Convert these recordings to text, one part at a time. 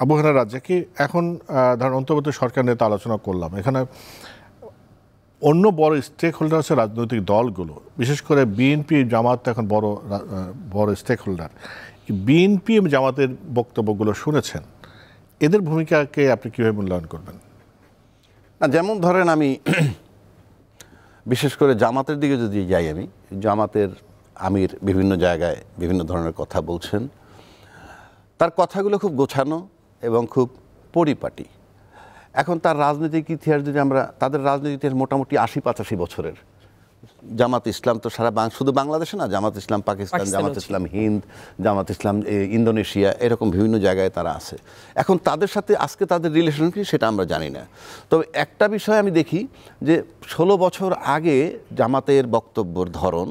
আবু হেনা রাজ্জাকি, এখন ধরেন অন্তর্বর্তী সরকার নিয়ে তো আলোচনা করলাম, এখানে অন্য বড় স্টেক হোল্ডার আছে রাজনৈতিক দলগুলো, বিশেষ করে বিএনপি জামাত এখন বড় স্টেক হোল্ডার। বিএনপি এবং জামাতের বক্তব্যগুলো শুনেছেন, এদের ভূমিকাকে আপনি কীভাবে মূল্যায়ন করবেন? না, যেমন ধরেন আমি বিশেষ করে জামাতের দিকে যদি যাই, আমি জামাতের আমির বিভিন্ন জায়গায় বিভিন্ন ধরনের কথা বলছেন, তার কথাগুলো খুব গোছানো এবং খুব পরিপাটি। এখন তার রাজনৈতিক ইতিহাস যদি আমরা, তাদের রাজনৈতিক ইতিহাস মোটামুটি ৮০-৮৫ বছরের। জামাত ইসলাম তো সারা শুধু বাংলাদেশে না, জামাত ইসলাম পাকিস্তান, জামাত ইসলাম হিন্দ, জামাত ইসলাম ইন্দোনেশিয়া, এরকম বিভিন্ন জায়গায় তারা আছে। এখন তাদের সাথে আজকে তাদের রিলেশন কি সেটা আমরা জানি না। তবে একটা বিষয় আমি দেখি যে ১৬ বছর আগে জামাতের বক্তব্যের ধরন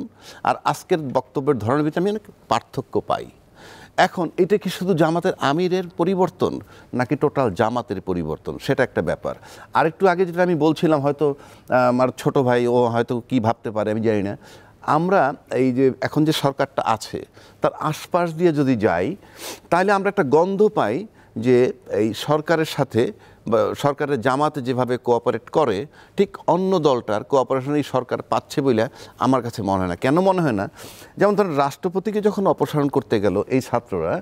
আর আজকের বক্তব্যের ধরনের ভিতরে আমি অনেক পার্থক্য পাই। এখন এটা কি শুধু জামাতের আমিরের পরিবর্তন নাকি টোটাল জামাতের পরিবর্তন, সেটা একটা ব্যাপার। আরেকটু আগে যেটা আমি বলছিলাম, হয়তো আমার ছোট ভাই ও হয়তো কি ভাবতে পারে আমি জানি না, আমরা এই যে এখন যে সরকারটা আছে তার আশপাশ দিয়ে যদি যাই, তাহলে আমরা একটা গন্ধ পাই যে এই সরকারের সাথে বা সরকারের জামাতে যেভাবে কোঅপারেট করে, ঠিক অন্য দলটার কোঅপারেশন এই সরকার পাচ্ছে বলে আমার কাছে মনে হয় না। কেন মনে হয় না? যেমন ধরেন রাষ্ট্রপতিকে যখন অপসারণ করতে গেল এই ছাত্ররা,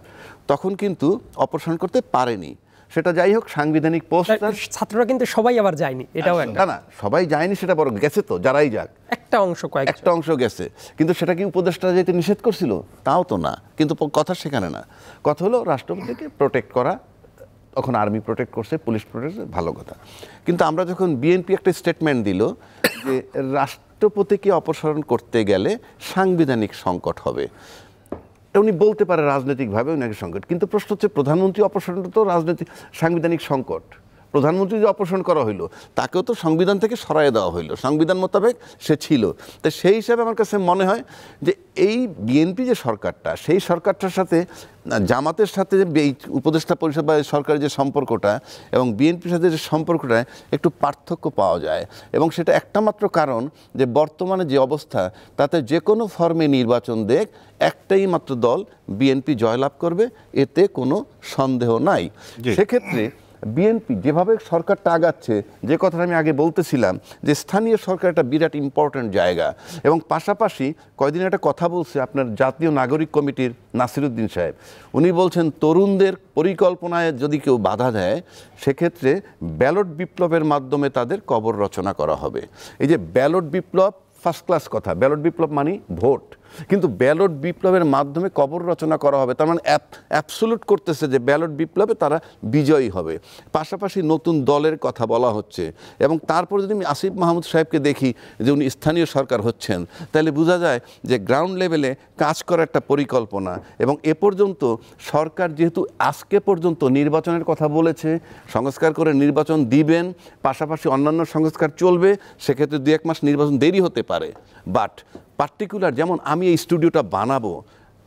তখন কিন্তু অপসারণ করতে পারেনি। সেটা যাই হোক, সাংবিধানিক পোস্ট, ছাত্ররা কিন্তু সবাই আবার যায়নি, এটাও একটা না, সবাই যায়নি সেটা বড়, গেছে তো যারাই যাক, একটা অংশ গেছে। কিন্তু সেটা কি উপদেষ্টা যেতে নিষেধ করছিল? তাও তো না। কিন্তু কথা সেখানে না, কথা হলো রাষ্ট্রপতিকে প্রোটেক্ট করা। তখন আর্মি প্রোটেক্ট করছে, পুলিশ প্রোটেক্ট, ভালো কথা। কিন্তু আমরা যখন বিএনপি একটা স্টেটমেন্ট দিল যে রাষ্ট্রপতিকে অপসারণ করতে গেলে সাংবিধানিক সংকট হবে, উনি বলতে পারে রাজনৈতিকভাবে ওনাকে সংকট, কিন্তু প্রশ্ন হচ্ছে প্রধানমন্ত্রী অপসারণটা তো রাজনৈতিক সাংবিধানিক সংকট। প্রধানমন্ত্রী যে অপসারণ করা হইলো তাকেও তো সংবিধান থেকে সরাই দেওয়া হইলো, সংবিধান মোতাবেক সে ছিল। তো সেই হিসাবে আমার কাছে মনে হয় যে এই বিএনপি যে সরকারটা, সেই সরকারটার সাথে জামাতের সাথে যে এই উপদেষ্টা পরিষদ বা সরকারের যে সম্পর্কটা এবং বিএনপির সাথে যে সম্পর্কটা, একটু পার্থক্য পাওয়া যায়। এবং সেটা একটা মাত্র কারণ যে বর্তমানে যে অবস্থা, তাতে যে কোনো ফর্মে নির্বাচন দেখ একটাই মাত্র দল বিএনপি জয়লাভ করবে, এতে কোনো সন্দেহ নাই। সেক্ষেত্রে বিএনপি যেভাবে সরকারটা আগাচ্ছে, যে কথাটা আমি আগে বলতেছিলাম যে স্থানীয় সরকার একটা বিরাট ইম্পর্ট্যান্ট জায়গা, এবং পাশাপাশি কয়দিন একটা কথা বলছে আপনার জাতীয় নাগরিক কমিটির নাসিরুদ্দিন সাহেব, উনি বলছেন তরুণদের পরিকল্পনায় যদি কেউ বাধা দেয়, সেক্ষেত্রে ব্যালট বিপ্লবের মাধ্যমে তাদের কবর রচনা করা হবে। এই যে ব্যালট বিপ্লব, ফার্স্ট ক্লাস কথা, ব্যালট বিপ্লব মানে ভোট, কিন্তু ব্যালট বিপ্লবের মাধ্যমে কবর রচনা করা হবে, তার মানে অ্যাবসোলুট করতেছে যে ব্যালট বিপ্লবে তারা বিজয়ী হবে। পাশাপাশি নতুন দলের কথা বলা হচ্ছে, এবং তারপর যদি আমি আসিফ মাহমুদ সাহেবকে দেখি যে উনি স্থানীয় সরকার হচ্ছেন, তাহলে বোঝা যায় যে গ্রাউন্ড লেভেলে কাজ করার একটা পরিকল্পনা। এবং এ পর্যন্ত সরকার যেহেতু আজকে পর্যন্ত নির্বাচনের কথা বলেছে, সংস্কার করে নির্বাচন দিবেন, পাশাপাশি অন্যান্য সংস্কার চলবে, সেক্ষেত্রে 2-1 মাস নির্বাচন দেরি হতে পারে। বাট পার্টিকুলার যেমন আমি এই স্টুডিওটা বানাবো,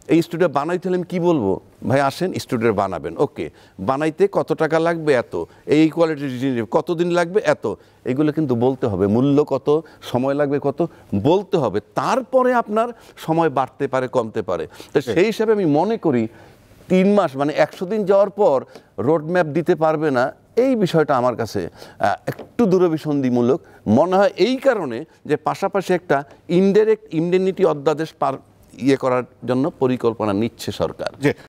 এই স্টুডিও বানাইতে হলে আমি কী বলবো, ভাই আসেন স্টুডিও বানাবেন, ওকে, বানাইতে কত টাকা লাগবে এত, এই কোয়ালিটির জিনিস কতদিন লাগবে এত, এগুলো কিন্তু বলতে হবে, মূল্য কত, সময় লাগবে কত, বলতে হবে। তারপরে আপনার সময় বাড়তে পারে, কমতে পারে। তো সেই হিসাবে আমি মনে করি 3 মাস মানে 100 দিন যাওয়ার পর রোডম্যাপ দিতে পারবে না, এই বিষয়টা আমার কাছে একটু দূরভিসন্ধিমূলক মনে হয়, এই কারণে যে পাশাপাশি একটা ইনডাইরেক্ট ইন্ডেমনিটি অধ্যাদেশ করার জন্য পরিকল্পনা নিচ্ছে সরকার।